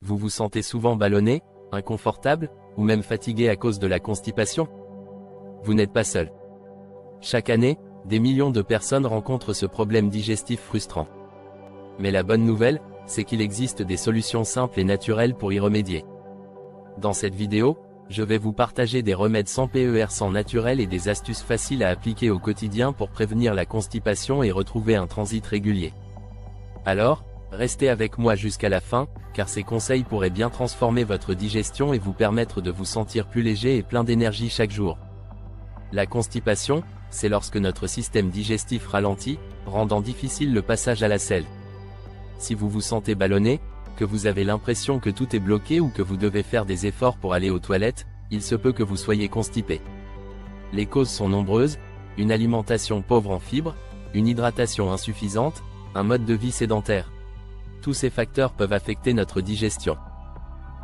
Vous vous sentez souvent ballonné, inconfortable, ou même fatigué à cause de la constipation? Vous n'êtes pas seul. Chaque année, des millions de personnes rencontrent ce problème digestif frustrant. Mais la bonne nouvelle, c'est qu'il existe des solutions simples et naturelles pour y remédier. Dans cette vidéo, je vais vous partager des remèdes 100% naturels et des astuces faciles à appliquer au quotidien pour prévenir la constipation et retrouver un transit régulier. Alors, restez avec moi jusqu'à la fin, car ces conseils pourraient bien transformer votre digestion et vous permettre de vous sentir plus léger et plein d'énergie chaque jour. La constipation, c'est lorsque notre système digestif ralentit, rendant difficile le passage à la selle. Si vous vous sentez ballonné, que vous avez l'impression que tout est bloqué ou que vous devez faire des efforts pour aller aux toilettes, il se peut que vous soyez constipé. Les causes sont nombreuses: une alimentation pauvre en fibres, une hydratation insuffisante, un mode de vie sédentaire. Tous ces facteurs peuvent affecter notre digestion.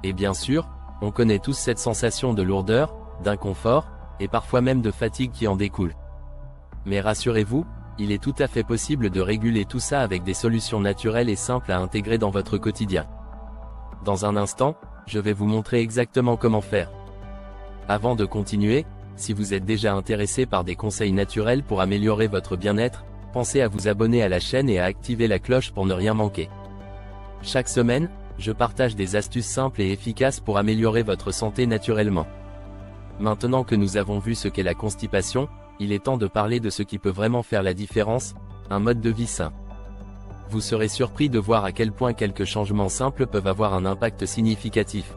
Et bien sûr, on connaît tous cette sensation de lourdeur, d'inconfort, et parfois même de fatigue qui en découle. Mais rassurez-vous, il est tout à fait possible de réguler tout ça avec des solutions naturelles et simples à intégrer dans votre quotidien. Dans un instant, je vais vous montrer exactement comment faire. Avant de continuer, si vous êtes déjà intéressé par des conseils naturels pour améliorer votre bien-être, pensez à vous abonner à la chaîne et à activer la cloche pour ne rien manquer. Chaque semaine, je partage des astuces simples et efficaces pour améliorer votre santé naturellement. Maintenant que nous avons vu ce qu'est la constipation, il est temps de parler de ce qui peut vraiment faire la différence: un mode de vie sain. Vous serez surpris de voir à quel point quelques changements simples peuvent avoir un impact significatif.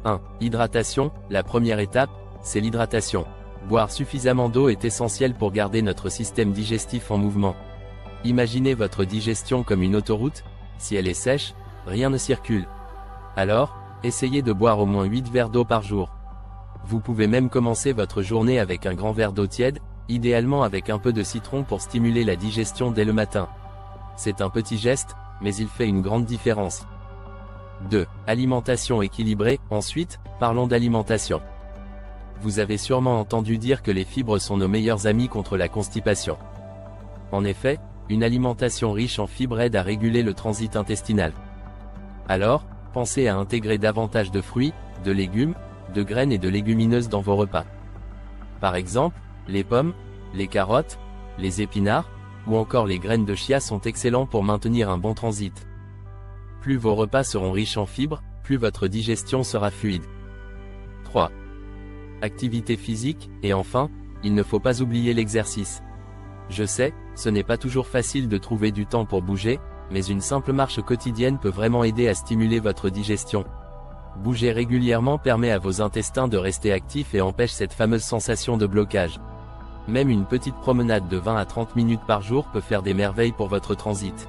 1. Hydratation. La première étape, c'est l'hydratation. Boire suffisamment d'eau est essentiel pour garder notre système digestif en mouvement. Imaginez votre digestion comme une autoroute: si elle est sèche, rien ne circule. Alors, essayez de boire au moins 8 verres d'eau par jour. Vous pouvez même commencer votre journée avec un grand verre d'eau tiède, idéalement avec un peu de citron pour stimuler la digestion dès le matin. C'est un petit geste, mais il fait une grande différence. 2. Alimentation équilibrée. Ensuite, parlons d'alimentation. Vous avez sûrement entendu dire que les fibres sont nos meilleurs amis contre la constipation. En effet, une alimentation riche en fibres aide à réguler le transit intestinal. Alors, pensez à intégrer davantage de fruits, de légumes, de graines et de légumineuses dans vos repas. Par exemple, les pommes, les carottes, les épinards, ou encore les graines de chia sont excellents pour maintenir un bon transit. Plus vos repas seront riches en fibres, plus votre digestion sera fluide. 3. Activité physique. Et enfin, il ne faut pas oublier l'exercice. Je sais, ce n'est pas toujours facile de trouver du temps pour bouger, mais une simple marche quotidienne peut vraiment aider à stimuler votre digestion. Bouger régulièrement permet à vos intestins de rester actifs et empêche cette fameuse sensation de blocage. Même une petite promenade de 20 à 30 minutes par jour peut faire des merveilles pour votre transit.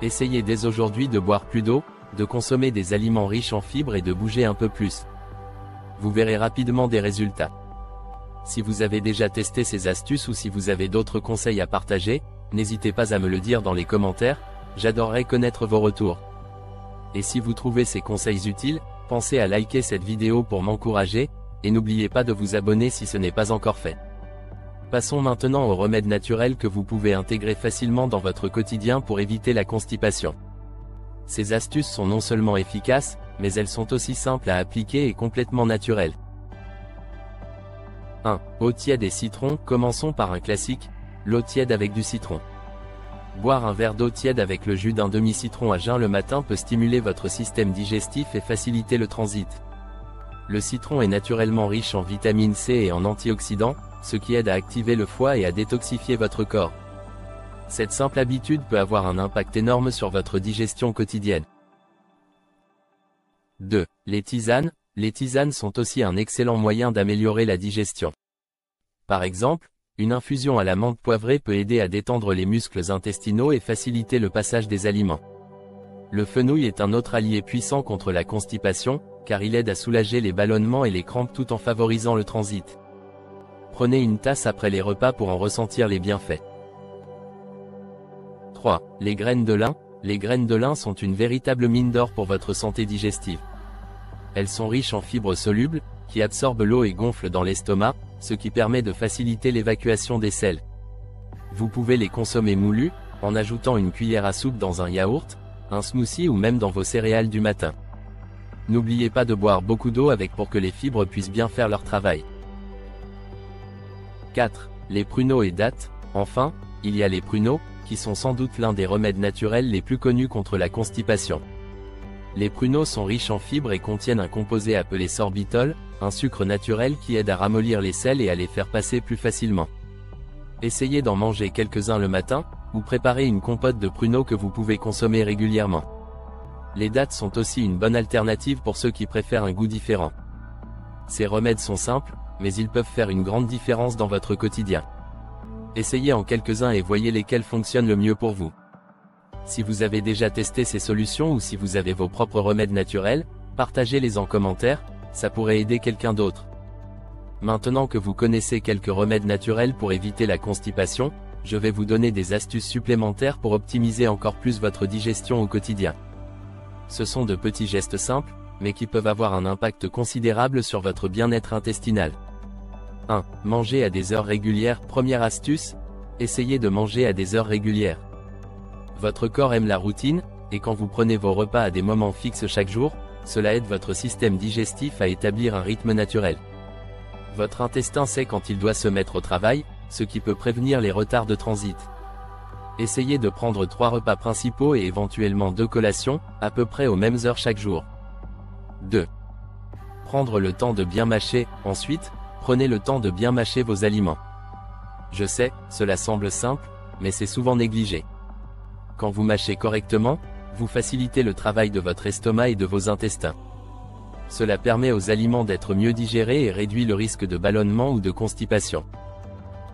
Essayez dès aujourd'hui de boire plus d'eau, de consommer des aliments riches en fibres et de bouger un peu plus. Vous verrez rapidement des résultats. Si vous avez déjà testé ces astuces ou si vous avez d'autres conseils à partager, n'hésitez pas à me le dire dans les commentaires, j'adorerais connaître vos retours. Et si vous trouvez ces conseils utiles, pensez à liker cette vidéo pour m'encourager, et n'oubliez pas de vous abonner si ce n'est pas encore fait. Passons maintenant aux remèdes naturels que vous pouvez intégrer facilement dans votre quotidien pour éviter la constipation. Ces astuces sont non seulement efficaces, mais elles sont aussi simples à appliquer et complètement naturelles. 1. Eau tiède et citron. Commençons par un classique, l'eau tiède avec du citron. Boire un verre d'eau tiède avec le jus d'un demi-citron à jeun le matin peut stimuler votre système digestif et faciliter le transit. Le citron est naturellement riche en vitamine C et en antioxydants, ce qui aide à activer le foie et à détoxifier votre corps. Cette simple habitude peut avoir un impact énorme sur votre digestion quotidienne. 2. Les tisanes. Les tisanes sont aussi un excellent moyen d'améliorer la digestion. Par exemple, une infusion à la menthe poivrée peut aider à détendre les muscles intestinaux et faciliter le passage des aliments. Le fenouil est un autre allié puissant contre la constipation, car il aide à soulager les ballonnements et les crampes tout en favorisant le transit. Prenez une tasse après les repas pour en ressentir les bienfaits. 3. Les graines de lin. Les graines de lin sont une véritable mine d'or pour votre santé digestive. Elles sont riches en fibres solubles, qui absorbent l'eau et gonflent dans l'estomac, ce qui permet de faciliter l'évacuation des selles. Vous pouvez les consommer moulus, en ajoutant une cuillère à soupe dans un yaourt, un smoothie ou même dans vos céréales du matin. N'oubliez pas de boire beaucoup d'eau avec pour que les fibres puissent bien faire leur travail. 4. Les pruneaux et dattes. Enfin, il y a les pruneaux, qui sont sans doute l'un des remèdes naturels les plus connus contre la constipation. Les pruneaux sont riches en fibres et contiennent un composé appelé sorbitol, un sucre naturel qui aide à ramollir les selles et à les faire passer plus facilement. Essayez d'en manger quelques-uns le matin, ou préparez une compote de pruneaux que vous pouvez consommer régulièrement. Les dattes sont aussi une bonne alternative pour ceux qui préfèrent un goût différent. Ces remèdes sont simples, mais ils peuvent faire une grande différence dans votre quotidien. Essayez en quelques-uns et voyez lesquels fonctionnent le mieux pour vous. Si vous avez déjà testé ces solutions ou si vous avez vos propres remèdes naturels, partagez-les en commentaire, ça pourrait aider quelqu'un d'autre. Maintenant que vous connaissez quelques remèdes naturels pour éviter la constipation, je vais vous donner des astuces supplémentaires pour optimiser encore plus votre digestion au quotidien. Ce sont de petits gestes simples, mais qui peuvent avoir un impact considérable sur votre bien-être intestinal. 1. Manger à des heures régulières. Première astuce, essayez de manger à des heures régulières. Votre corps aime la routine, et quand vous prenez vos repas à des moments fixes chaque jour, cela aide votre système digestif à établir un rythme naturel. Votre intestin sait quand il doit se mettre au travail, ce qui peut prévenir les retards de transit. Essayez de prendre 3 repas principaux et éventuellement 2 collations, à peu près aux mêmes heures chaque jour. 2. Prendre le temps de bien mâcher. Ensuite, prenez le temps de bien mâcher vos aliments. Je sais, cela semble simple, mais c'est souvent négligé. Quand vous mâchez correctement, vous facilitez le travail de votre estomac et de vos intestins. Cela permet aux aliments d'être mieux digérés et réduit le risque de ballonnement ou de constipation.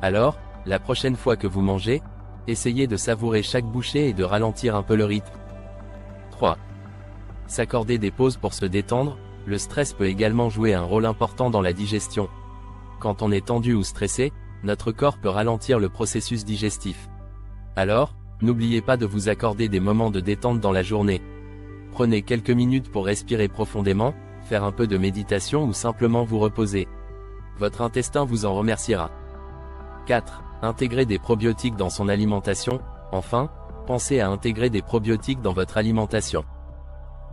Alors, la prochaine fois que vous mangez, essayez de savourer chaque bouchée et de ralentir un peu le rythme. 3. S'accorder des pauses pour se détendre. Le stress peut également jouer un rôle important dans la digestion. Quand on est tendu ou stressé, notre corps peut ralentir le processus digestif. Alors, n'oubliez pas de vous accorder des moments de détente dans la journée. Prenez quelques minutes pour respirer profondément, faire un peu de méditation ou simplement vous reposer. Votre intestin vous en remerciera. 4. Intégrer des probiotiques dans son alimentation. Enfin, pensez à intégrer des probiotiques dans votre alimentation.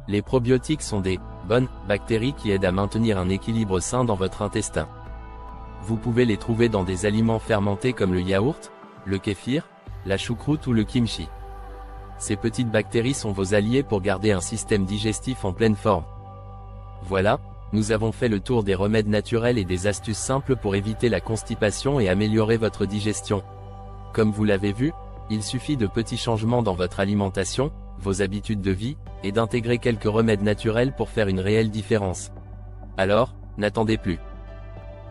Les probiotiques sont des bonnes bactéries qui aident à maintenir un équilibre sain dans votre intestin. Vous pouvez les trouver dans des aliments fermentés comme le yaourt, le kéfir, la choucroute ou le kimchi. Ces petites bactéries sont vos alliés pour garder un système digestif en pleine forme. Voilà, nous avons fait le tour des remèdes naturels et des astuces simples pour éviter la constipation et améliorer votre digestion. Comme vous l'avez vu, il suffit de petits changements dans votre alimentation, vos habitudes de vie, et d'intégrer quelques remèdes naturels pour faire une réelle différence. Alors, n'attendez plus.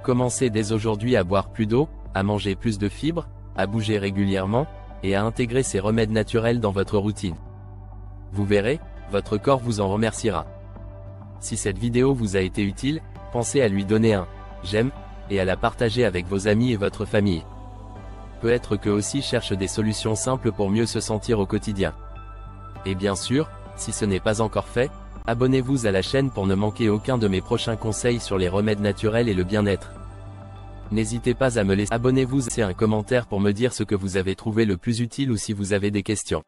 Commencez dès aujourd'hui à boire plus d'eau, à manger plus de fibres, à bouger régulièrement, et à intégrer ces remèdes naturels dans votre routine. Vous verrez, votre corps vous en remerciera. Si cette vidéo vous a été utile, pensez à lui donner un j'aime, et à la partager avec vos amis et votre famille. Peut-être qu'eux aussi cherchent des solutions simples pour mieux se sentir au quotidien. Et bien sûr, si ce n'est pas encore fait, abonnez-vous à la chaîne pour ne manquer aucun de mes prochains conseils sur les remèdes naturels et le bien-être. N'hésitez pas à me laisser abonnez-vous et un commentaire pour me dire ce que vous avez trouvé le plus utile ou si vous avez des questions.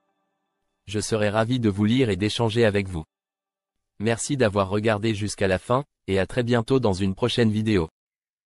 Je serai ravi de vous lire et d'échanger avec vous. Merci d'avoir regardé jusqu'à la fin, et à très bientôt dans une prochaine vidéo.